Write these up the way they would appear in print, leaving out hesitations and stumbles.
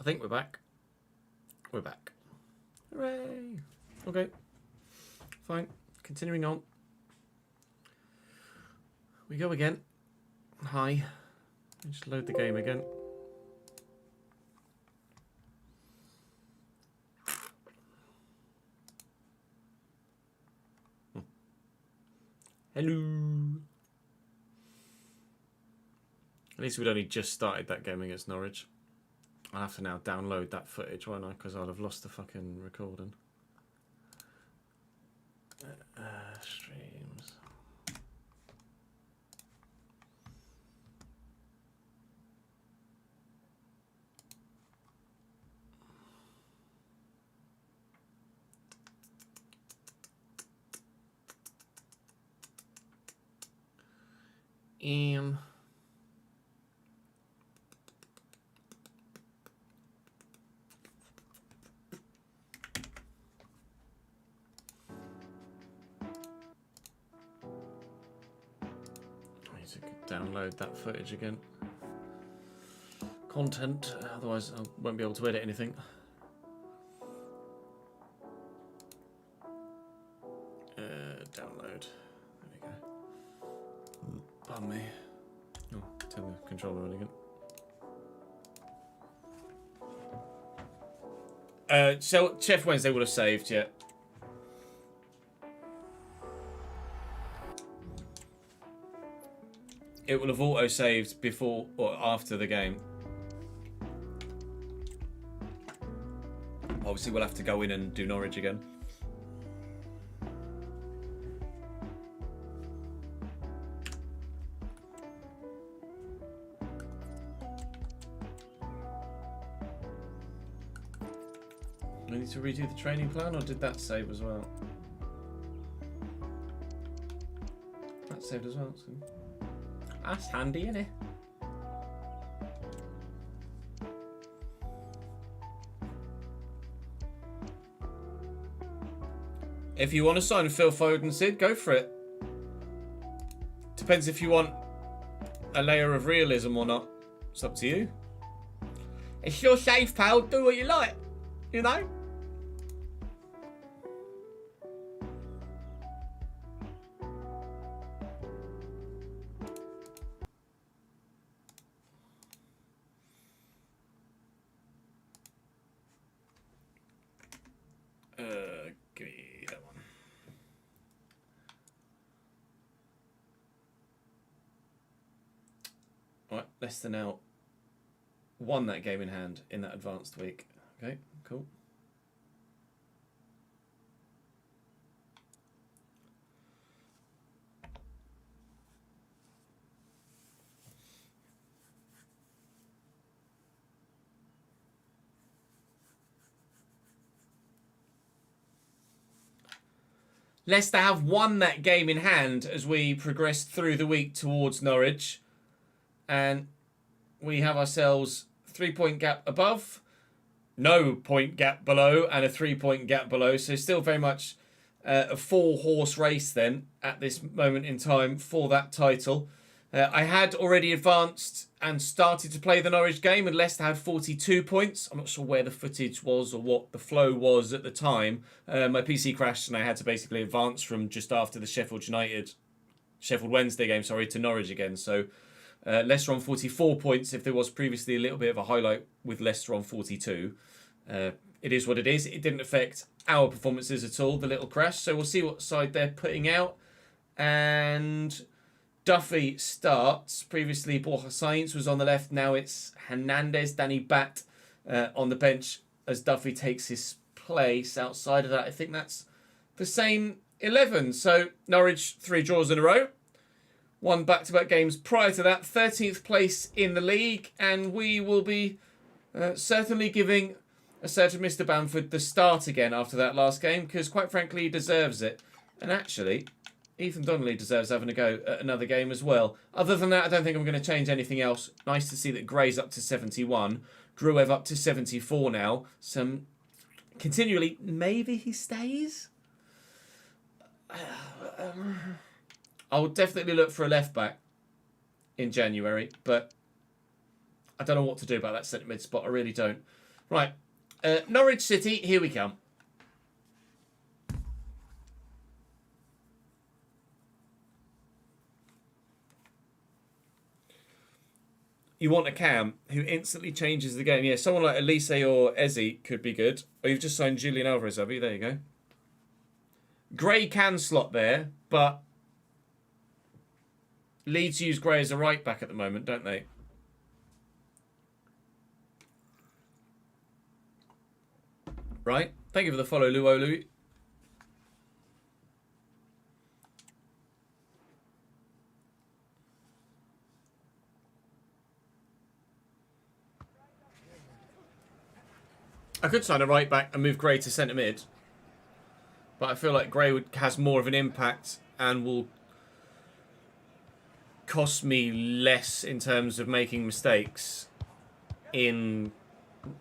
think we're back. We're back. Hooray! Okay. Fine. Continuing on. We go again. Hi. Just load the game again. Hello. At least we'd only just started that game against Norwich. I'll have to now download that footage, won't I? Because I'll have lost the fucking recording. Streams. I need to download that footage again. Content, otherwise I won't be able to edit anything. Download. There we go. Pardon me. Oh, turn the controller on again. So Chef Wednesday would have saved, yeah. It will have auto-saved before or after the game. Obviously, we'll have to go in and do Norwich again. I need to redo the training plan, or did that save as well? That saved as well. So. That's handy, innit? If you want to sign Phil Foden, Sid, go for it. Depends if you want a layer of realism or not. It's up to you. It's your safe, pal. Do what you like. You know? Give me that one. Alright, Leicester now won that game in hand in that advanced week. Okay, cool. Leicester have won that game in hand as we progress through the week towards Norwich. And we have ourselves 3-point gap above, no point gap below, and a 3-point gap below. So still very much a 4-horse race then at this moment in time for that title. I had already advanced and started to play the Norwich game, and Leicester had 42 points. I'm not sure where the footage was or what the flow was at the time. My PC crashed and I had to basically advance from just after the Sheffield Wednesday game, to Norwich again. So Leicester on 44 points, if there was previously a little bit of a highlight with Leicester on 42. It is what it is. It didn't affect our performances at all, the little crash. So we'll see what side they're putting out. And Duffy starts. Previously, Borja Sainz was on the left. Now it's Hernandez, Danny Bat on the bench as Duffy takes his place. Outside of that, I think that's the same 11. So Norwich, 3 draws in a row. 1 back-to-back games prior to that. 13th place in the league. And we will be certainly giving a certain Mr. Bamford the start again after that last game, because quite frankly, he deserves it. And actually, Ethan Donnelly deserves having a go at another game as well. Other than that, I don't think I'm going to change anything else. Nice to see that Gray's up to 71. Gruev up to 74 now. Some continually, maybe he stays? I'll definitely look for a left back in January, but I don't know what to do about that centre mid spot. I really don't. Right. Norwich City, here we come. You want a cam who instantly changes the game. Yeah, someone like Elise or Ezzy could be good. Oh, you've just signed Julian Alvarez, have you? There you go. Gray can slot there, but Leeds use Gray as a right back at the moment, don't they? Right. Thank you for the follow, Luolu. I could sign a right back and move Gray to centre mid, but I feel like Gray has more of an impact and will cost me less in terms of making mistakes in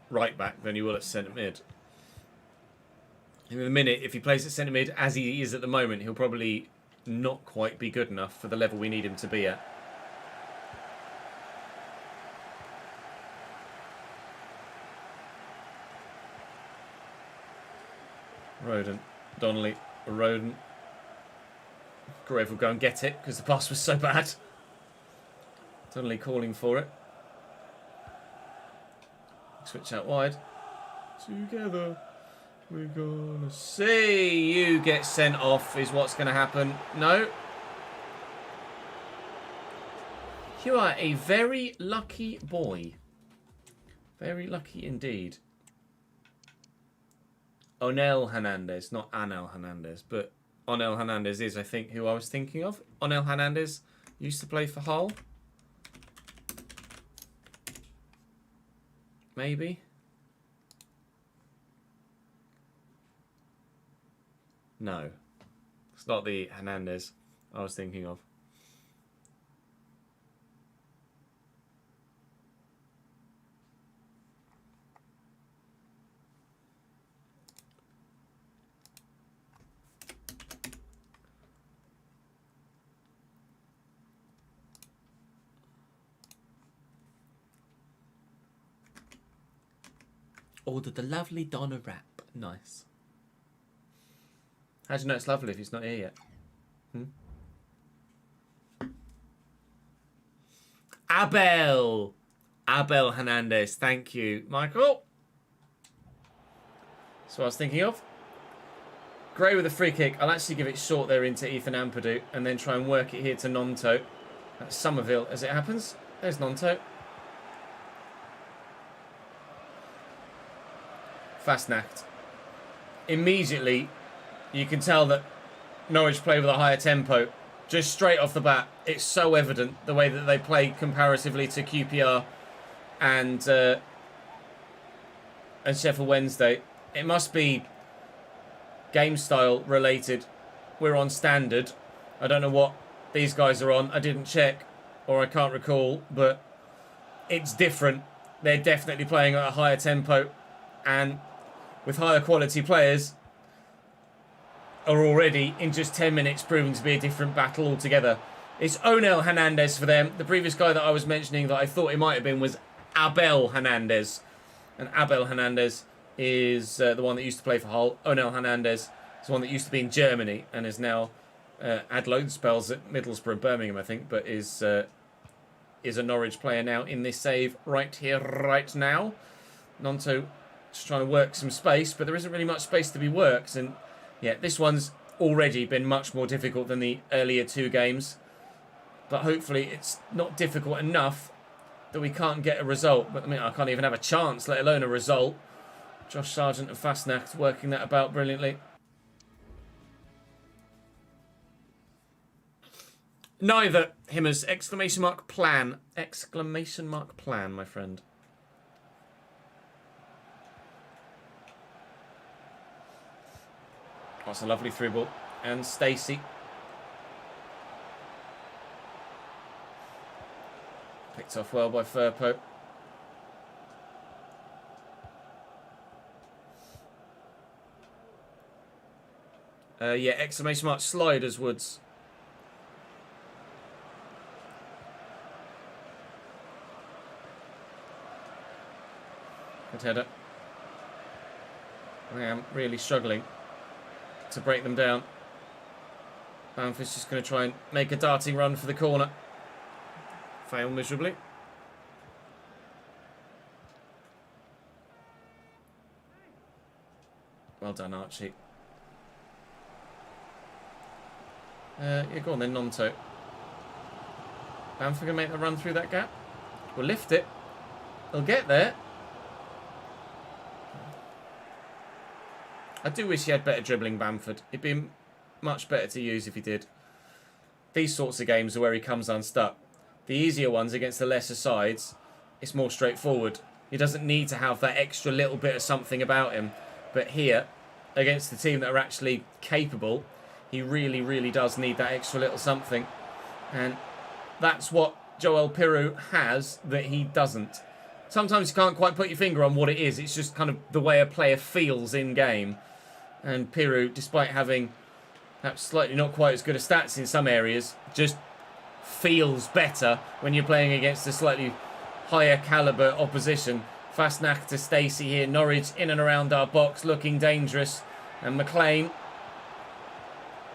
right back than he will at centre mid. In a minute, if he plays at centre mid as he is at the moment, he'll probably not quite be good enough for the level we need him to be at. Rodent, Donnelly, Rodent. Grave will go and get it because the pass was so bad. Donnelly calling for it. Switch out wide. Together. We're gonna see you get sent off is what's going to happen. No. You are a very lucky boy. Very lucky indeed. Onel Hernandez, not Anel Hernandez, but Onel Hernandez is, I think, who I was thinking of. Onel Hernandez used to play for Hull. Maybe. No. It's not the Hernandez I was thinking of. Ordered the lovely Donna wrap. Nice. How do you know it's lovely if it's not here yet? Abel Hernandez. Thank you, Michael. That's what I was thinking of. Gray with a free kick. I'll actually give it short there into Ethan Ampadu and then try and work it here to Nonto. That's Somerville as it happens. There's Nonto. Fastnacht. Immediately, you can tell that Norwich play with a higher tempo. Just straight off the bat, it's so evident the way that they play comparatively to QPR and Sheffield Wednesday. It must be game style related. We're on standard. I don't know what these guys are on. I didn't check, or I can't recall, but it's different. They're definitely playing at a higher tempo, and with higher quality players, are already, in just 10 minutes, proven to be a different battle altogether. It's Onel Hernandez for them. The previous guy that I was mentioning that I thought it might have been was Abel Hernandez. And Abel Hernandez is the one that used to play for Hull. Onel Hernandez is the one that used to be in Germany and is now had load spells at Middlesbrough and Birmingham, I think, but is a Norwich player now in this save right here, right now. Nonto just trying to work some space, but there isn't really much space to be worked. And yeah, this one's already been much more difficult than the earlier two games. But hopefully it's not difficult enough that we can't get a result. But I mean, I can't even have a chance, let alone a result. Josh Sargent and Fastnacht working that about brilliantly. Neither, Himmers. Exclamation mark plan. Exclamation mark plan, my friend. That's a lovely through ball. And Stacey. Picked off well by Firpo. Yeah, exclamation mark sliders, Woods. Good header. I am really struggling to break them down. Bamford's just going to try and make a darting run for the corner. Fail miserably. Well done, Archie. Yeah, go on then, Nonto. Bamford can make the run through that gap. We'll lift it. He'll get there. I do wish he had better dribbling, Bamford. It'd be much better to use if he did. These sorts of games are where he comes unstuck. The easier ones against the lesser sides, it's more straightforward. He doesn't need to have that extra little bit of something about him. But here, against the team that are actually capable, he really, really does need that extra little something. And that's what Joel Pirou has that he doesn't. Sometimes you can't quite put your finger on what it is. It's just kind of the way a player feels in game. And Pirou, despite having perhaps slightly not quite as good a stats in some areas, just feels better when you're playing against a slightly higher calibre opposition. Fastnack to Stacey here. Norwich in and around our box, looking dangerous. And McLean.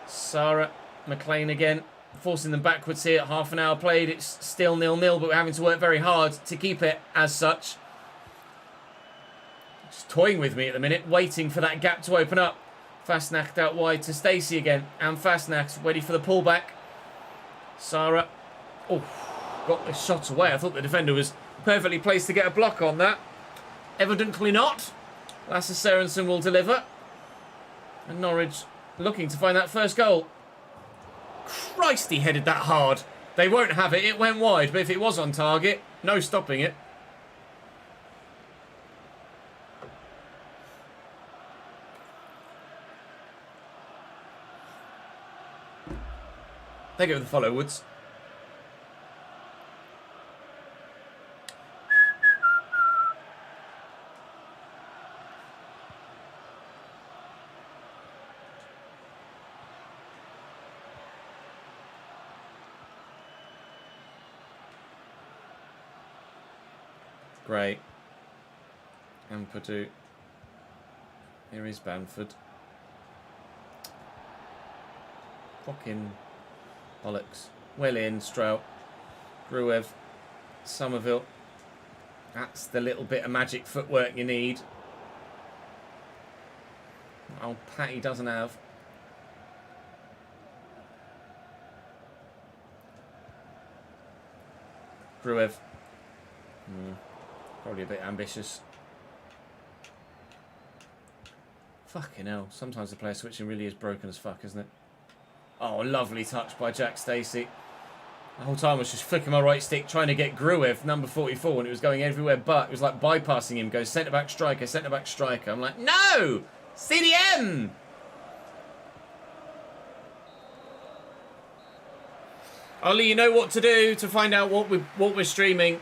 Sarah. McLean again. Forcing them backwards here. Half an hour played. It's still 0-0, but we're having to work very hard to keep it as such. Just toying with me at the minute, waiting for that gap to open up. Fastnack out wide to Stacey again. And Fastnack's ready for the pullback. Sarah. Oh, got the shot away. I thought the defender was perfectly placed to get a block on that. Evidently not. Lasse Sørensen will deliver. And Norwich looking to find that first goal. Christ, he headed that hard. They won't have it. It went wide, but if it was on target, no stopping it. They go with the follow, Woods. Great. And Purdue. Here is Bamford. Fucking bollocks. Well in, Strout. Gruev. Somerville. That's the little bit of magic footwork you need. Old Patty doesn't have. Gruev. Probably a bit ambitious. Fucking hell. Sometimes the player switching really is broken as fuck, isn't it? Oh, lovely touch by Jack Stacey. The whole time I was just flicking my right stick trying to get Gruev, number 44, and it was going everywhere but. It was like bypassing him, goes centre-back striker, centre-back striker. I'm like, no! CDM! Ollie, you know what to do to find out what we're streaming.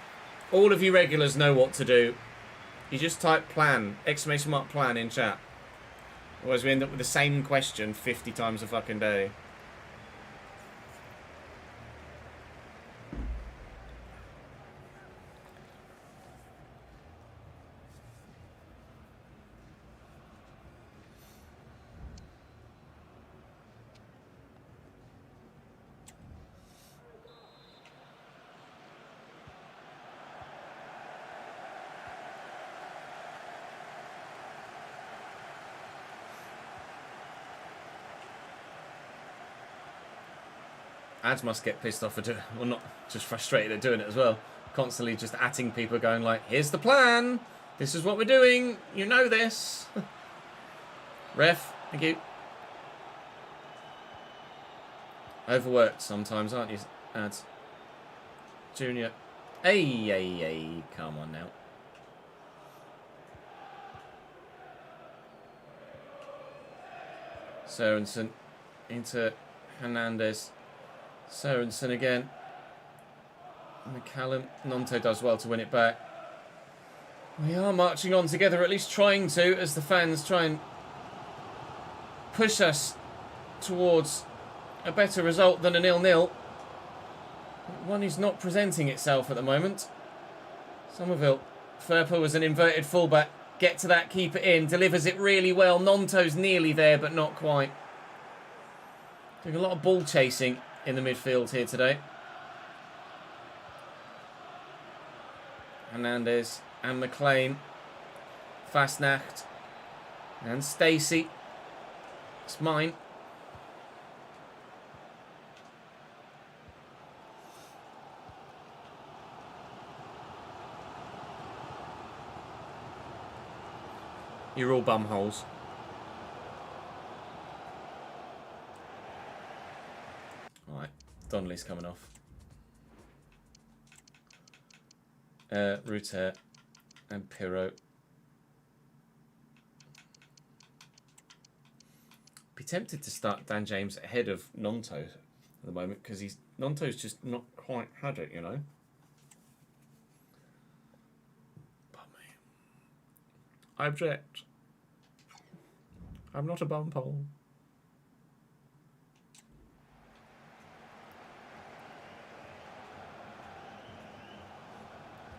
All of you regulars know what to do. You just type plan, exclamation mark plan in chat. Otherwise we end up with the same question 50 times a fucking day. Ads must get pissed off at doing it. Well, not just frustrated at doing it as well. Constantly just atting people going like, here's the plan. This is what we're doing. You know this. Ref, thank you. Overworked sometimes, aren't you, Ads? Junior. Hey, come on now. Sørensen into Hernandez. Sørensen again. McCallum. Nonto does well to win it back. We are marching on together, at least trying to, as the fans try and push us towards a better result than a 0-0. One is not presenting itself at the moment. Somerville. Ferper was an inverted fullback. get to that, keep it in, delivers it really well. Nonto's nearly there, but not quite. Doing a lot of ball chasing in the midfield here today. Hernandez and McLean. Fastnacht. And Stacey. It's mine. You're all bumholes. Alright, Donnelly's coming off. Ruter and Pirro. Be tempted to start Dan James ahead of Nonto at the moment because Nonto's just not quite had it, you know. I object. I'm not a bumhole.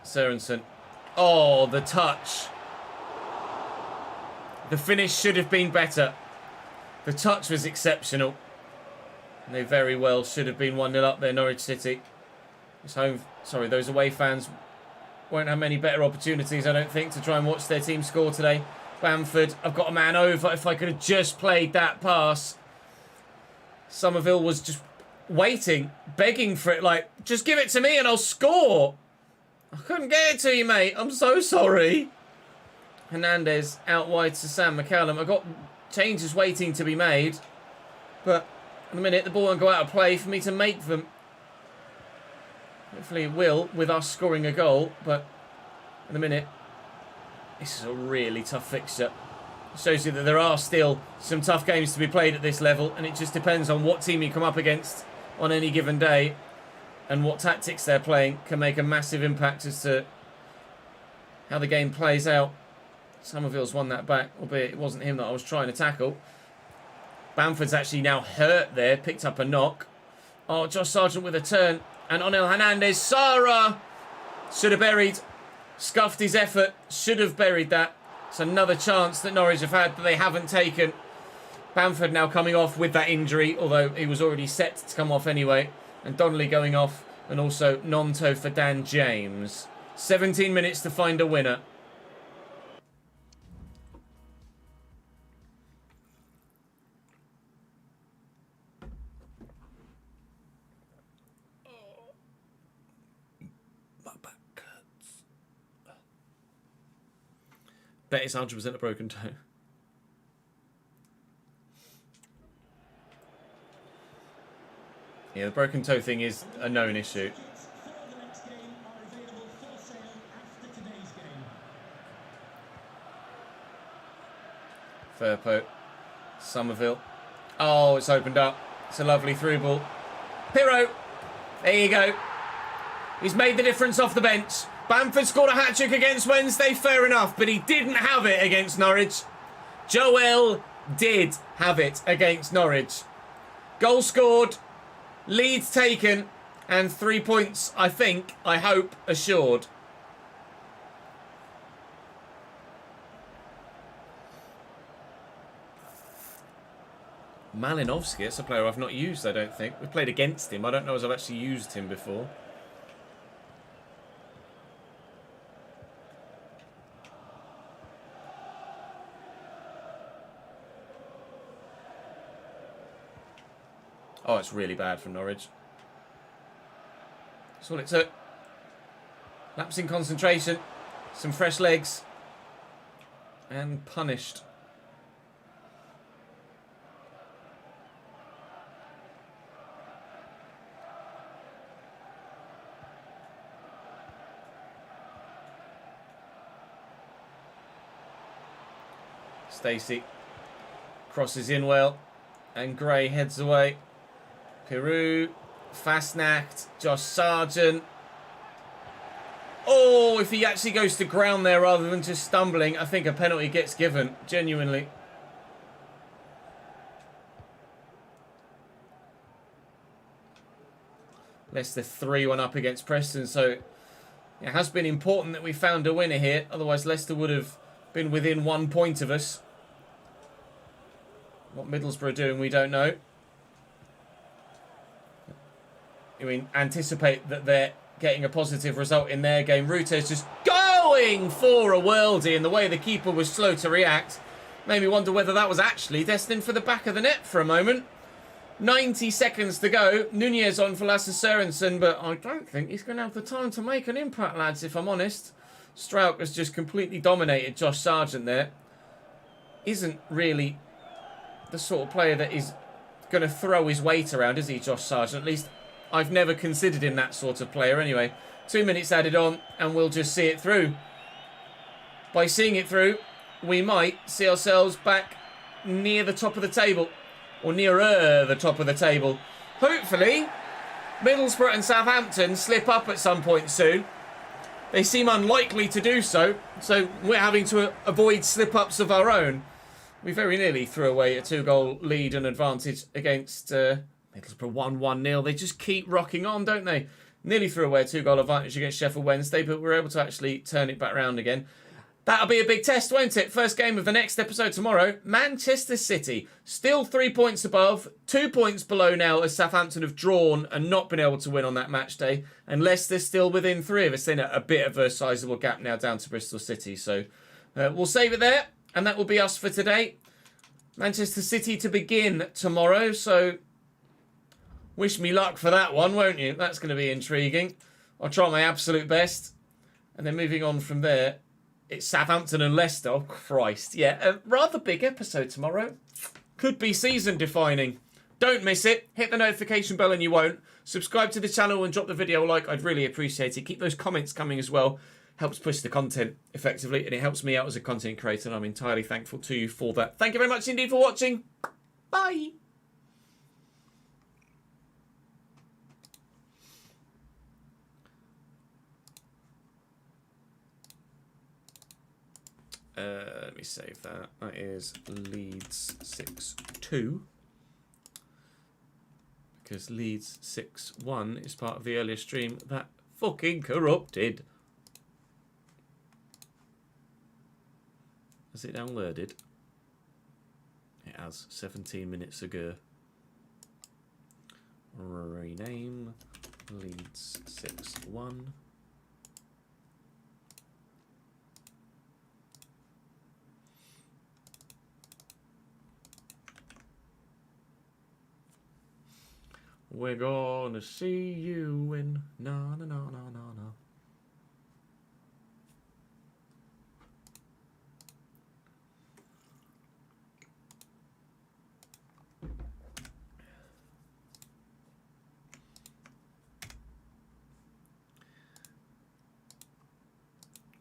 Sørensen. Oh, the touch. The finish should have been better. The touch was exceptional. And they very well should have been 1-0 up there, Norwich City. Those away fans won't have many better opportunities, I don't think, to try and watch their team score today. Bamford, I've got a man over. If I could have just played that pass. Somerville was just waiting, begging for it, like, just give it to me and I'll score. I couldn't get it to you, mate. I'm so sorry. Hernandez out wide to Sam McCallum. I've got changes waiting to be made. But in a minute, the ball won't go out of play for me to make them. Hopefully it will, with us scoring a goal. But in a minute, this is a really tough fixture. It shows you that there are still some tough games to be played at this level. And it just depends on what team you come up against on any given day. And what tactics they're playing can make a massive impact as to how the game plays out. Somerville's won that back, albeit it wasn't him that I was trying to tackle. Bamford's actually now hurt there, picked up a knock. Oh, Josh Sargent with a turn. And Onel Hernandez, Sara! Should have buried. Scuffed his effort. Should have buried that. It's another chance that Norwich have had that they haven't taken. Bamford now coming off with that injury, although he was already set to come off anyway. And Donnelly going off, and also Nonto for Dan James. 17 minutes to find a winner. My back hurts. Bet it's 100% a broken toe. Yeah, the broken toe thing is a known issue. Firpo. Somerville. Oh, it's opened up. It's a lovely through ball. Pirro. There you go. He's made the difference off the bench. Bamford scored a hat-trick against Wednesday, fair enough, but he didn't have it against Norwich. Joel did have it against Norwich. Goal scored. Leeds taken, and 3 points, I think, I hope, assured. Malinovsky, that's a player I've not used, I don't think. We've played against him. I don't know as I've actually used him before. Oh, it's really bad from Norwich. That's all it took. Lapse in concentration. Some fresh legs. And punished. Stacey crosses in well. And Gray heads away. Peru, Fastnacht, Josh Sargent. Oh, if he actually goes to ground there rather than just stumbling, I think a penalty gets given, genuinely. Leicester 3-1 up against Preston, so it has been important that we found a winner here. Otherwise, Leicester would have been within 1 point of us. What Middlesbrough are doing, we don't know. I mean, anticipate that they're getting a positive result in their game. Rute's just going for a worldie, and the way the keeper was slow to react made me wonder whether that was actually destined for the back of the net for a moment. 90 seconds to go. Nunez on for Lasse Sørensen, but I don't think he's going to have the time to make an impact, lads, if I'm honest. Strauch has just completely dominated Josh Sargent there. Isn't really the sort of player that is going to throw his weight around, is he, Josh Sargent? At least I've never considered him that sort of player anyway. 2 minutes added on, and we'll just see it through. By seeing it through, we might see ourselves back near the top of the table. Or nearer the top of the table. Hopefully, Middlesbrough and Southampton slip up at some point soon. They seem unlikely to do so, so we're having to avoid slip-ups of our own. We very nearly threw away a 2-goal lead and advantage against Middlesbrough 1-1-0. They just keep rocking on, don't they? Nearly threw away a 2-goal advantage against Sheffield Wednesday, but we're able to actually turn it back round again. That'll be a big test, won't it? First game of the next episode tomorrow. Manchester City, still 3 points above, 2 points below now as Southampton have drawn and not been able to win on that match day. And Leicester's still within 3 of us, in a bit of a sizable gap now down to Bristol City. So we'll save it there, and that will be us for today. Manchester City to begin tomorrow, so wish me luck for that one, won't you? That's going to be intriguing. I'll try my absolute best. And then moving on from there, it's Southampton and Leicester. Oh, Christ. Yeah, a rather big episode tomorrow. Could be season defining. Don't miss it. Hit the notification bell and you won't. Subscribe to the channel and drop the video a like. I'd really appreciate it. Keep those comments coming as well. Helps push the content effectively, and it helps me out as a content creator, and I'm entirely thankful to you for that. Thank you very much indeed for watching. Bye. Let me save that. That is Leeds 6-2. Because Leeds 6-1 is part of the earlier stream that fucking corrupted. Has it downloaded? It has. 17 minutes ago. Rename Leeds 6-1. We're gonna see you win. No, no, no, no, no, no.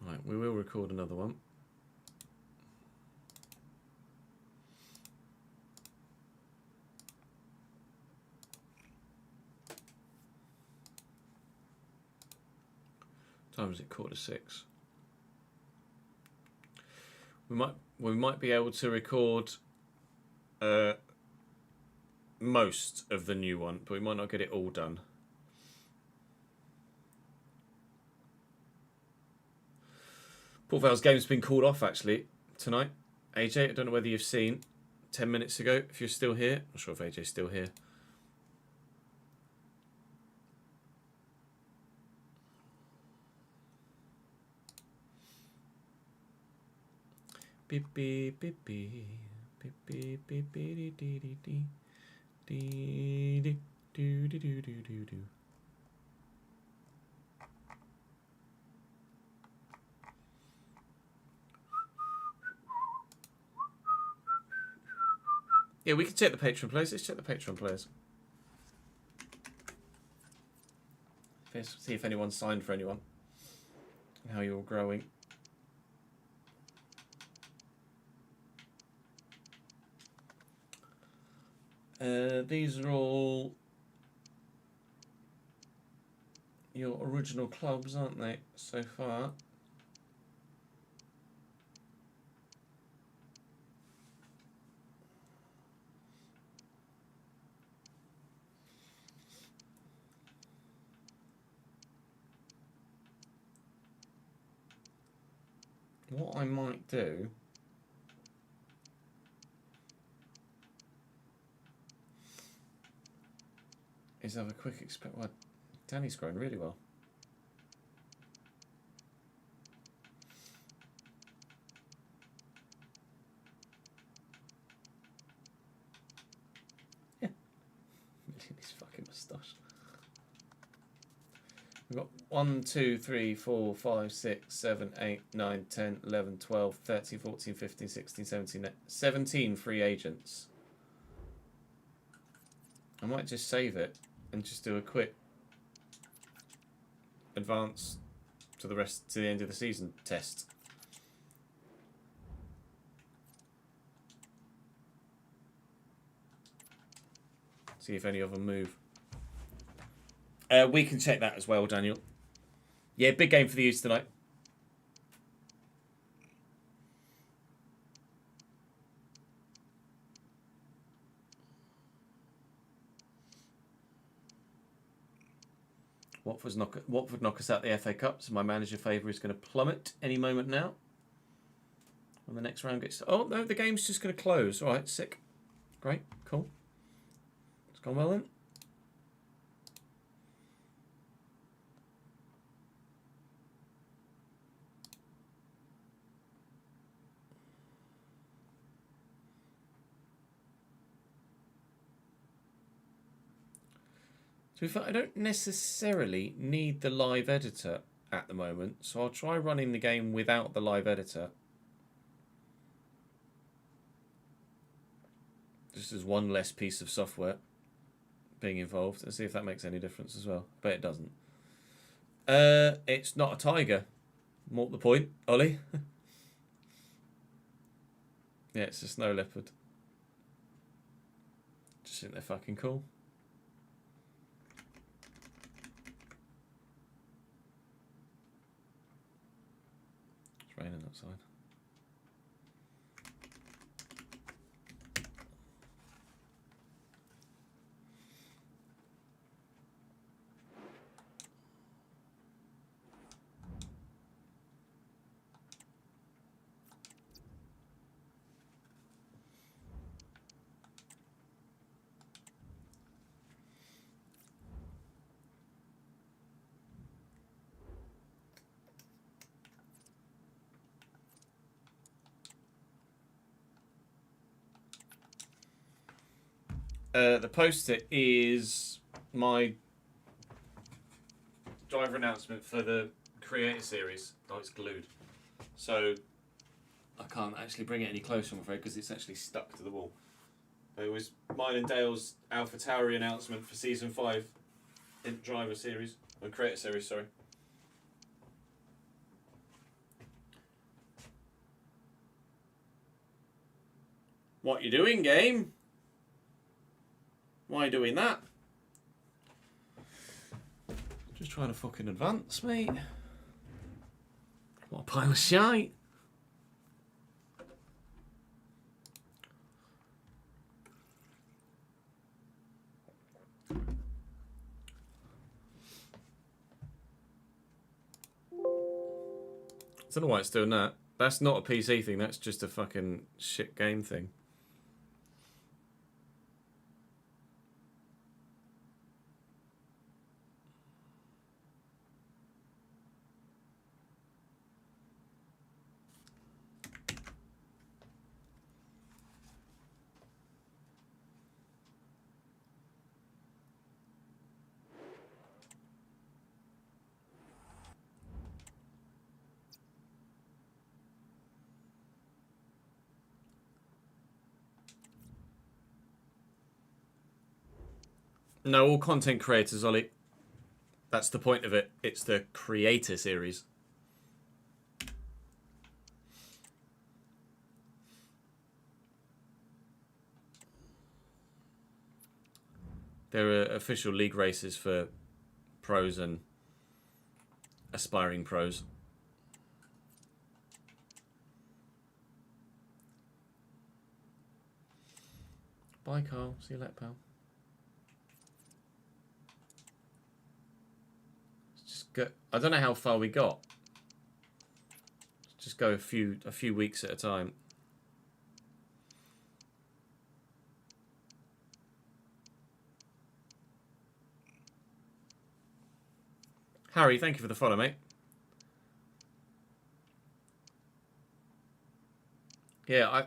Right, we will record another one. Time is it? 5:45. We might be able to record most of the new one, but we might not get it all done. Port Vale's game's been called off actually tonight. AJ, I don't know whether you've seen 10 minutes ago. If you're still here, I'm not sure if AJ's still here. Beep beep beep beep beep beep beep beep dee dee dee dee dee do do do do do do. Yeah, we can check the Patreon players. Let's check the Patreon players. Let's see if anyone's signed for anyone. And how you're growing. These are all your original clubs, aren't they, so far? what I might do is have a quick well, Danny's growing really well. Yeah. His fucking moustache. We've got 1, 2, 3, 4, 5, 6, 7, 8, 9, 10, 11, 12, 13, 14, 15, 16, 17, 17 free agents. I might just save it and just do a quick advance to the end of the season test. See if any of them move. We can check that as well, Daniel. Yeah, big game for the Utes tonight. Watford knock us out the FA Cup, so my manager favour is going to plummet any moment now. When the next round gets... Oh, no, the game's just going to close. All right, sick. Great, cool. It's gone well then. To be fair, I don't necessarily need the live editor at the moment, so I'll try running the game without the live editor. Just as one less piece of software being involved, and see if that makes any difference as well. I bet it doesn't. It's not a tiger. More the point, Ollie. Yeah, it's a snow leopard. Just think they're fucking cool. It's raining outside. The poster is my driver announcement for the Creator Series. Oh, it's glued. So I can't actually bring it any closer, I'm afraid, because it's actually stuck to the wall. It was mine and Dale's Alpha Tauri announcement for Season 5 in Driver Series. Or Creator Series, sorry. What you doing, game? Why are you doing that? Just trying to fucking advance, mate. What a pile of shite. I don't know why it's doing that. That's not a PC thing, that's just a fucking shit game thing. No, all content creators, Ollie. That's the point of it. It's the Creator Series. There are official league races for pros and aspiring pros. Bye, Carl. See you later, pal. I don't know how far we got. Just go a few weeks at a time. Harry, thank you for the follow, mate. Yeah,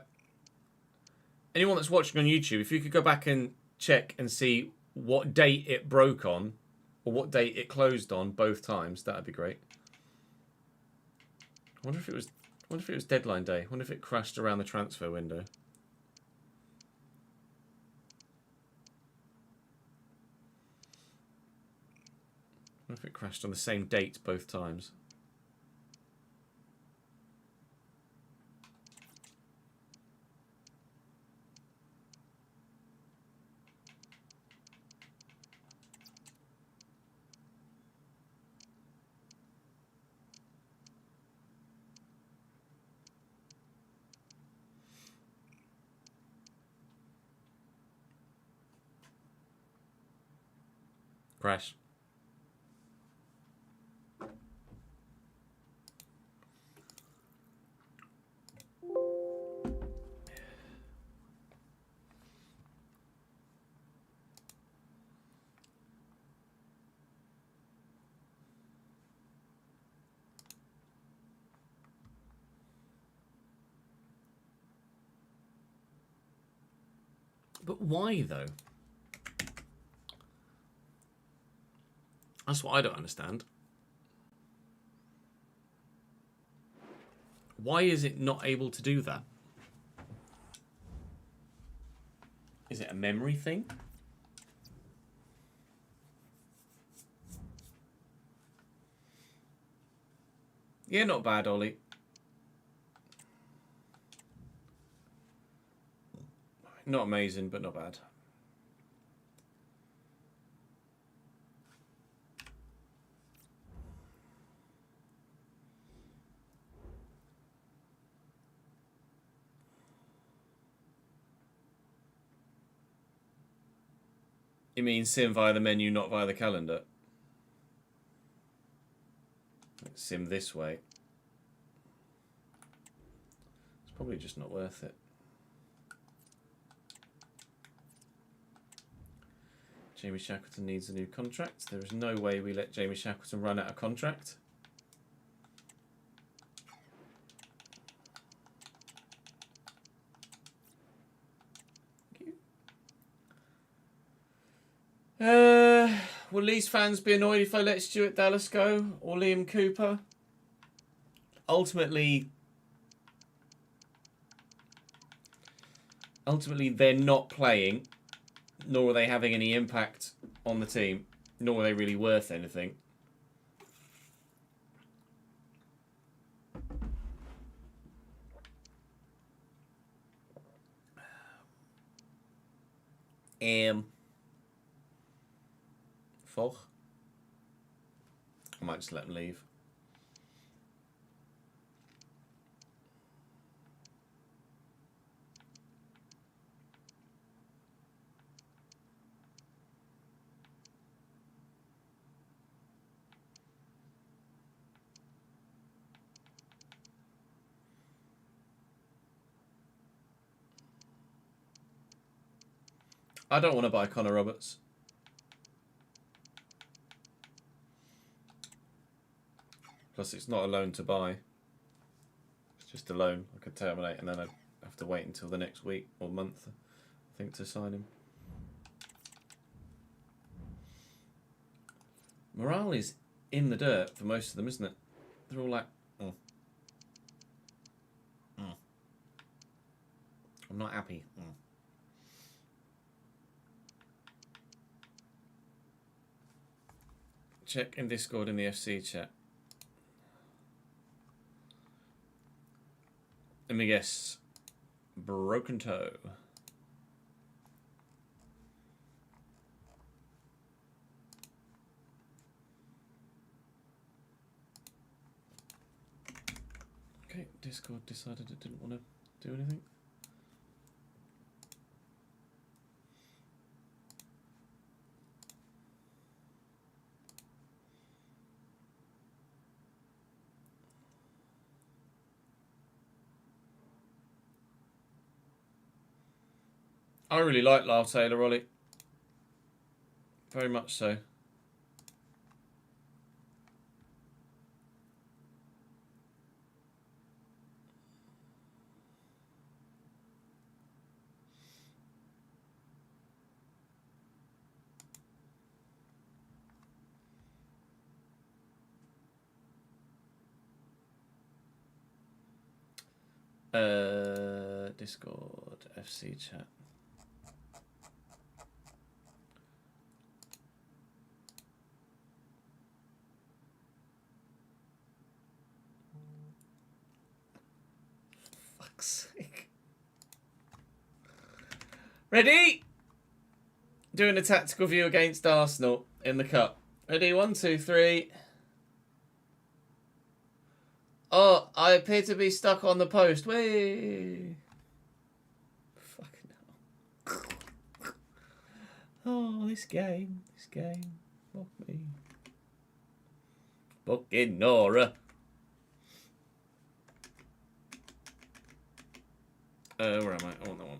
anyone that's watching on YouTube, if you could go back and check and see what date it broke on, or what date it closed on both times, that'd be great. I wonder if it was deadline day. I wonder if it crashed around the transfer window. I wonder if it crashed on the same date both times. Crash. But why, though? That's what I don't understand. Why is it not able to do that? Is it a memory thing? Yeah, not bad, Ollie. Not amazing, but not bad. You mean sim via the menu, not via the calendar? Let's sim this way. It's probably just not worth it. Jamie Shackleton needs a new contract. There is no way we let Jamie Shackleton run out of contract. Will Leeds fans be annoyed if I let Stuart Dallas go or Liam Cooper? Ultimately, they're not playing, nor are they having any impact on the team, nor are they really worth anything. Foch. I might just let them leave. I don't want to buy Connor Roberts. Plus, it's not a loan to buy. It's just a loan. I could terminate and then I'd have to wait until the next week or month, I think, to sign him. Morale is in the dirt for most of them, isn't it? They're all like, oh. Mm. I'm not happy. Mm. Check in Discord in the FC chat. Let me guess. Broken toe. Okay, Discord decided it didn't want to do anything. I really like Lyle Taylor, Ollie. Very much so. Discord, FC chat. Fuck's sake. Ready? Doing a tactical view against Arsenal in the cup. Ready? 1, 2, 3. Oh, I appear to be stuck on the post. Whee! Fucking hell. Oh, this game. Fuck me. Fucking Nora. Where am I? I want that one.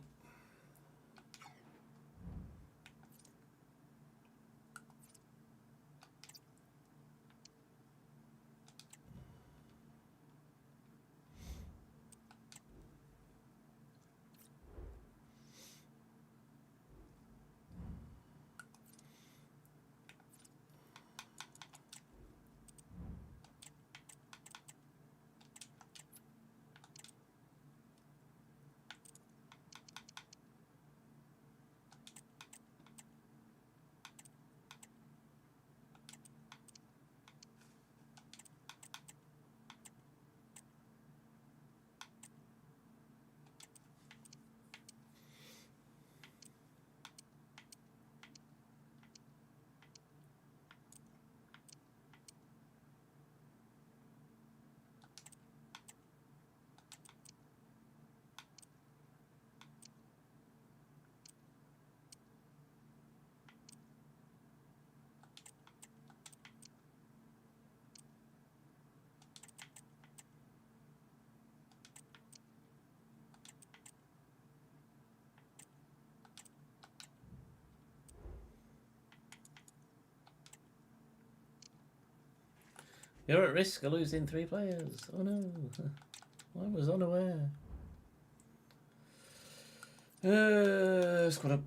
You're at risk of losing 3 players. Oh no. I was unaware. Squad up.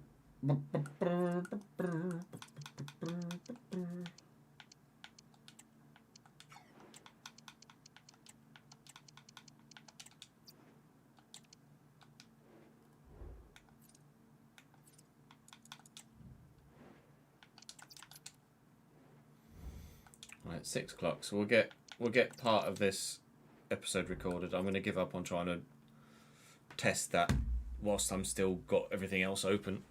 Right, 6 o'clock. So we'll get part of this episode recorded. I'm going to give up on trying to test that whilst I'm still got everything else open.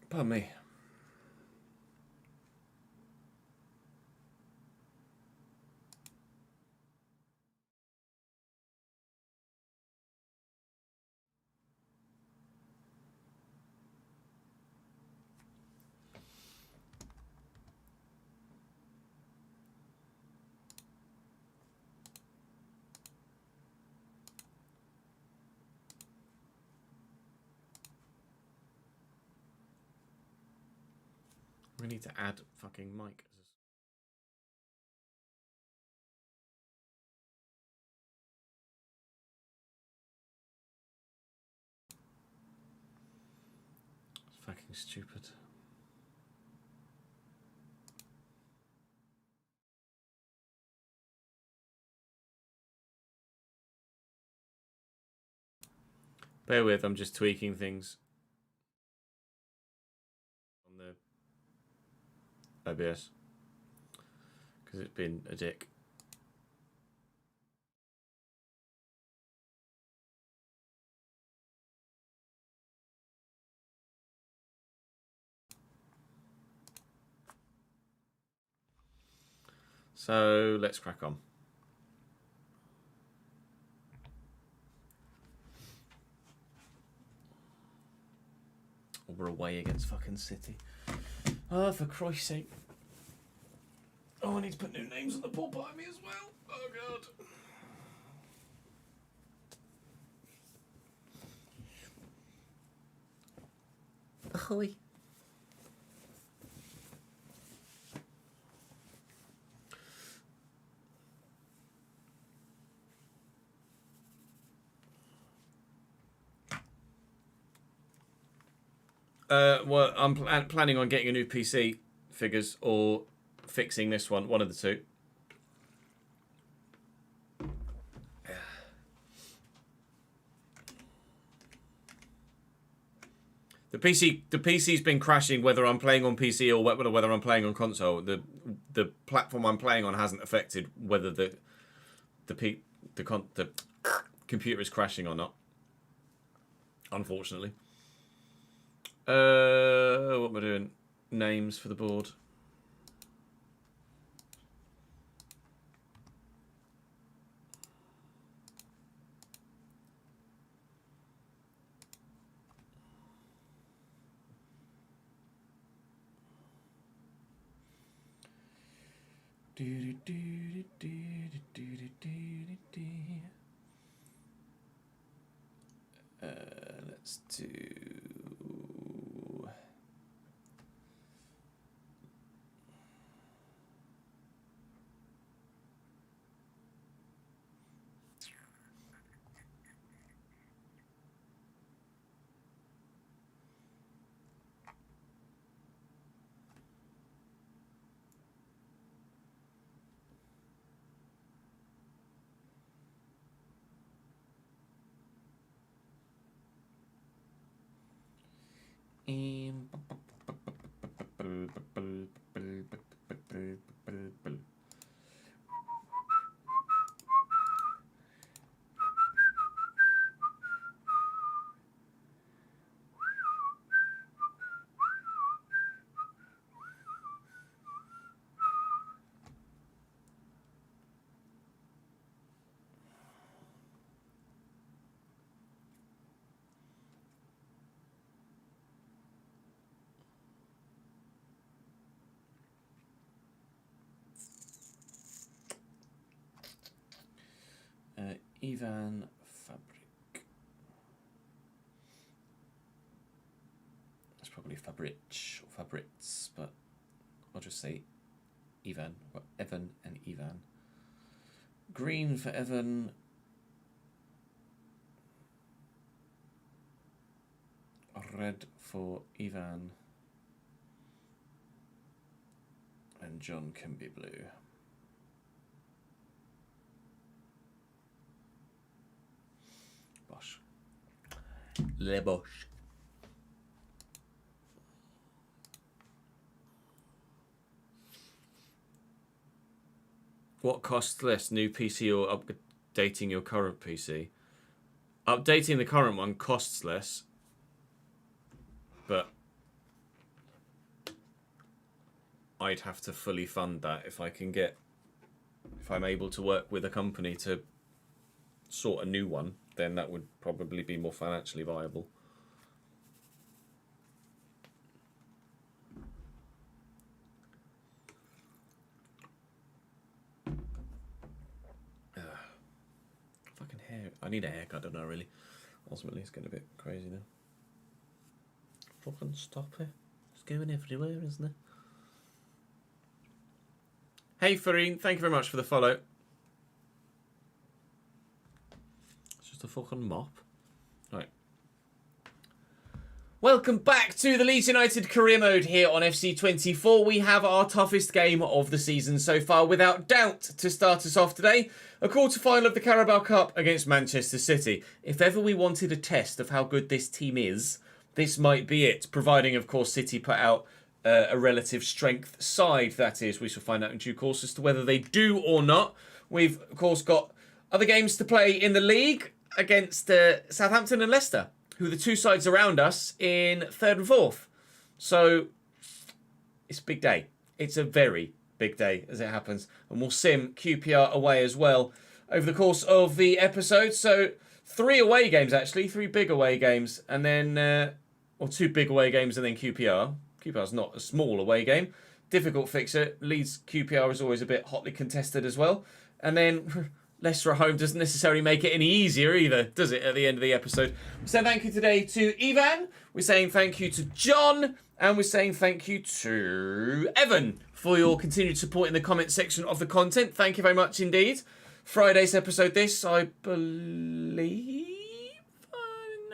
Pardon me. We need to add fucking mic. It's fucking stupid. Bear with, I'm just tweaking things on the OBS because it's been a dick. So let's crack on. We're away against fucking City. Oh, for Christ's sake. Oh, I need to put new names on the pool behind me as well. Oh, God. Ahoy. Well, I'm planning on getting a new PC, figures, or fixing this one of the two. The PC's been crashing whether I'm playing on PC or whether I'm playing on console. The platform I'm playing on hasn't affected whether the computer is crashing or not. Unfortunately. What am I doing? Names for the board. Let's do. Ivan Fabric. It's probably Fabric or Fabrits, but I'll just say Ivan. Well, Evan and Ivan. Green for Evan. Red for Ivan. And John can be blue. Bosh. Le Bosh. What costs less, new PC or updating your current PC? Updating the current one costs less, but I'd have to fully fund that if I'm able to work with a company to sort a new one, then that would probably be more financially viable. Fucking hair. I need a haircut, I don't know really. Ultimately, it's getting a bit crazy now. Fucking stop it. It's going everywhere, isn't it? Hey, Farine, thank you very much for the follow. It's just a fucking mop. Right. Welcome back to the Leeds United career mode here on FC24. We have our toughest game of the season so far, without doubt, to start us off today. A quarter-final of the Carabao Cup against Manchester City. If ever we wanted a test of how good this team is, this might be it, providing, of course, City put out a relative strength side, that is. We shall find out in due course as to whether they do or not. We've, of course, got other games to play in the league against Southampton and Leicester, who are the two sides around us in third and fourth. So, it's a big day. It's a very big day, as it happens. And we'll sim QPR away as well over the course of the episode. So, 3 away games, actually. 3 big away games. And then or 2 big away games and then QPR. QPR's not a small away game. Difficult fixture. Leeds QPR is always a bit hotly contested as well. And then Leicester at home doesn't necessarily make it any easier either, does it, at the end of the episode? We're saying thank you today to Ivan. We're saying thank you to John. And we're saying thank you to Evan for your continued support in the comment section of the content. Thank you very much indeed. Friday's episode this, I believe.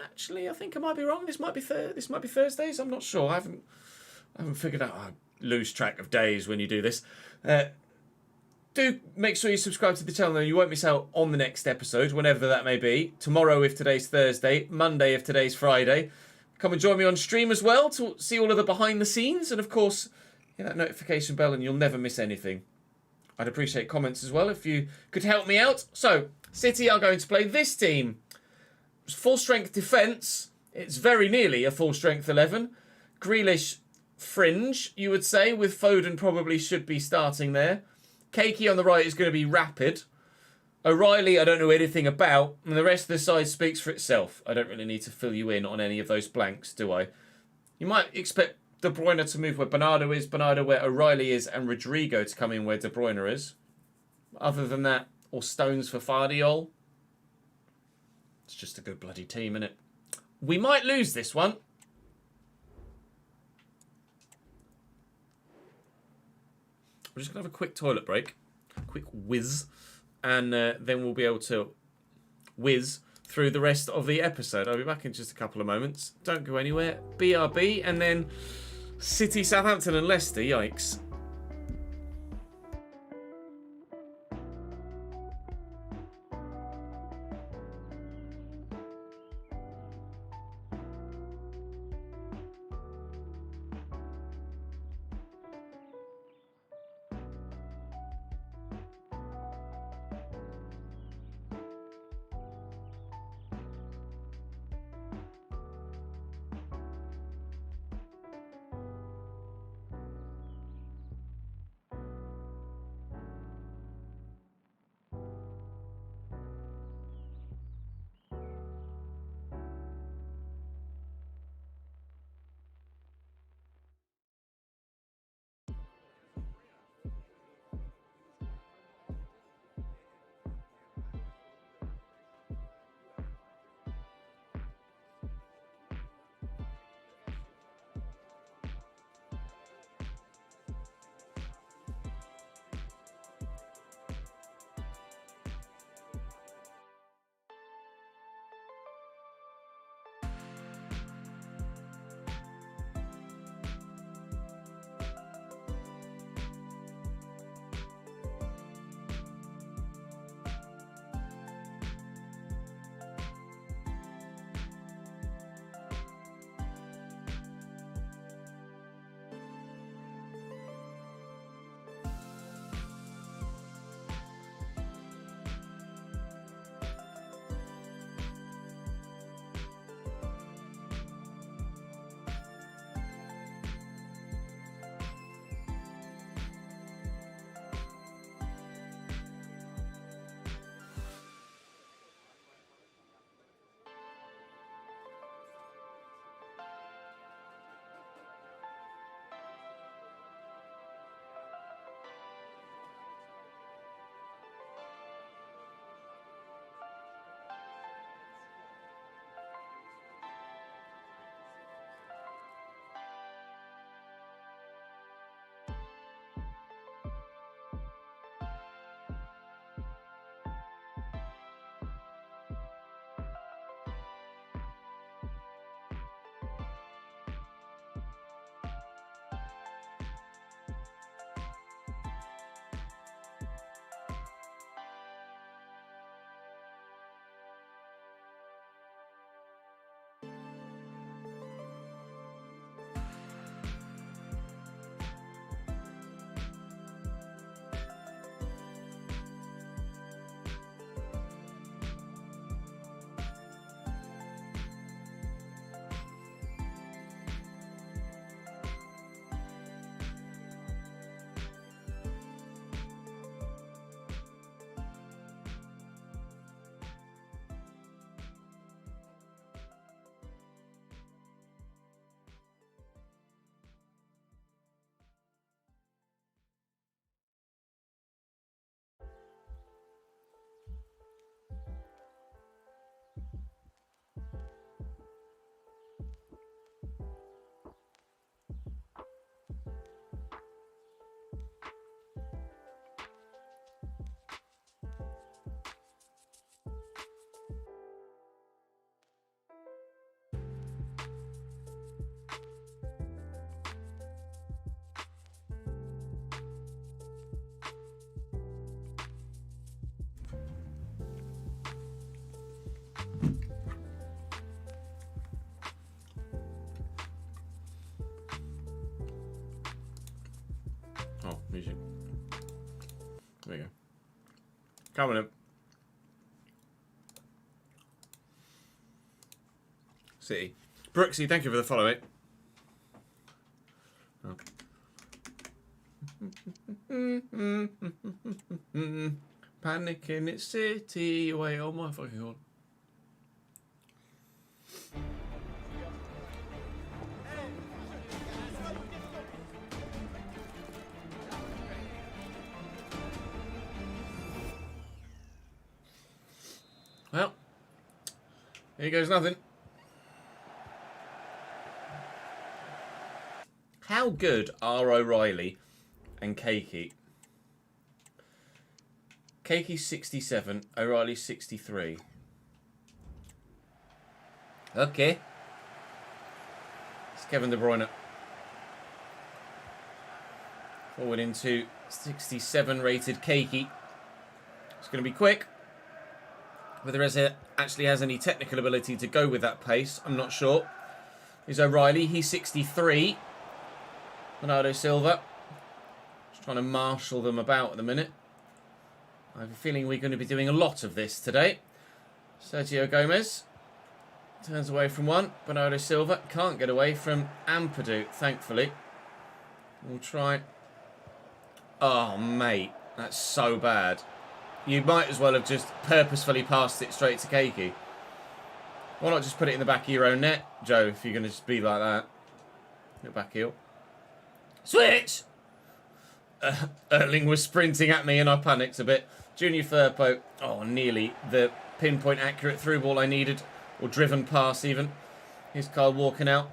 Actually, I think I might be wrong. This might be Thursdays. I'm not sure. I haven't figured out. I lose track of days when you do this. Do make sure you subscribe to the channel and you won't miss out on the next episode, whenever that may be. Tomorrow if today's Thursday, Monday if today's Friday. Come and join me on stream as well to see all of the behind the scenes. And of course, hit that notification bell and you'll never miss anything. I'd appreciate comments as well if you could help me out. So, City are going to play this team. Full strength defence. It's very nearly a full strength 11. Grealish fringe, you would say, with Foden probably should be starting there. Cakey on the right is going to be rapid. O'Reilly, I don't know anything about. And the rest of the side speaks for itself. I don't really need to fill you in on any of those blanks, do I? You might expect De Bruyne to move where Bernardo is, Bernardo where O'Reilly is, and Rodrigo to come in where De Bruyne is. Other than that, or Stones for Fardiol. It's just a good bloody team, innit? We might lose this one. We're just going to have a quick toilet break. Quick whiz. And then we'll be able to whiz through the rest of the episode. I'll be back in just a couple of moments. Don't go anywhere. BRB and then City, Southampton and Leicester. Yikes. music. There we go. Coming up. City. Brooksy, thank you for the follow, mate. Oh. Panic in its city. Wait, oh my fucking god. Well, here goes nothing. How good are O'Reilly and Cakey? Cakey's 67, O'Reilly's 63. Okay. It's Kevin De Bruyne. Forward into 67 rated Cakey. It's going to be quick. Whether it actually has any technical ability to go with that pace, I'm not sure. Here's O'Reilly. He's 63. Bernardo Silva. Just trying to marshal them about at the minute. I have a feeling we're going to be doing a lot of this today. Sergio Gomez. Turns away from one. Bernardo Silva can't get away from Ampadu, thankfully. We'll try. Oh, mate. That's so bad. You might as well have just purposefully passed it straight to Cakey. Why not just put it in the back of your own net, Joe, if you're going to just be like that? Go back heel. Switch! Erling was sprinting at me and I panicked a bit. Junior Firpo. Oh, nearly the pinpoint accurate through ball I needed. Or driven pass, even. Here's Kyle walking out.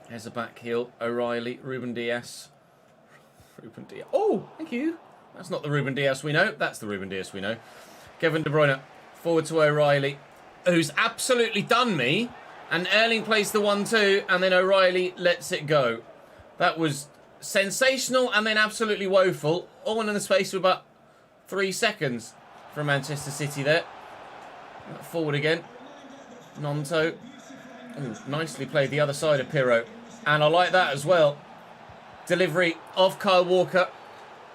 There's a back heel. O'Reilly. Ruben Diaz. Ruben Diaz. Oh, thank you. That's not the Ruben Diaz we know. That's the Ruben Diaz we know. Kevin De Bruyne. Forward to O'Reilly. Who's absolutely done me. And Erling plays the 1-2. And then O'Reilly lets it go. That was sensational and then absolutely woeful. All in the space of about 3 seconds from Manchester City there. Forward again. Nonto. Ooh, nicely played the other side of Pirro. And I like that as well. Delivery of Kyle Walker.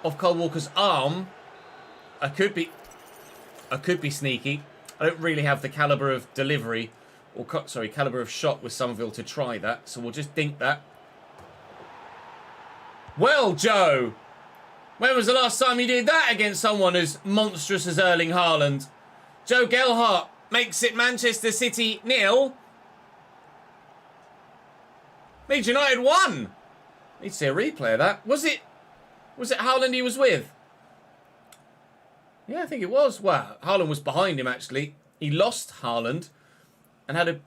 Of Kyle Walker's arm. I could be sneaky. I don't really have the calibre of delivery. Or, sorry, calibre of shot with Somerville to try that. So we'll just dink that. Well, Joe, when was the last time you did that against someone as monstrous as Erling Haaland? Joe Gelhardt makes it Manchester City 0. Leeds United 1. Need to see a replay of that. Was it Haaland he was with? Yeah, I think it was. Well, Haaland was behind him, actually. He lost Haaland and had a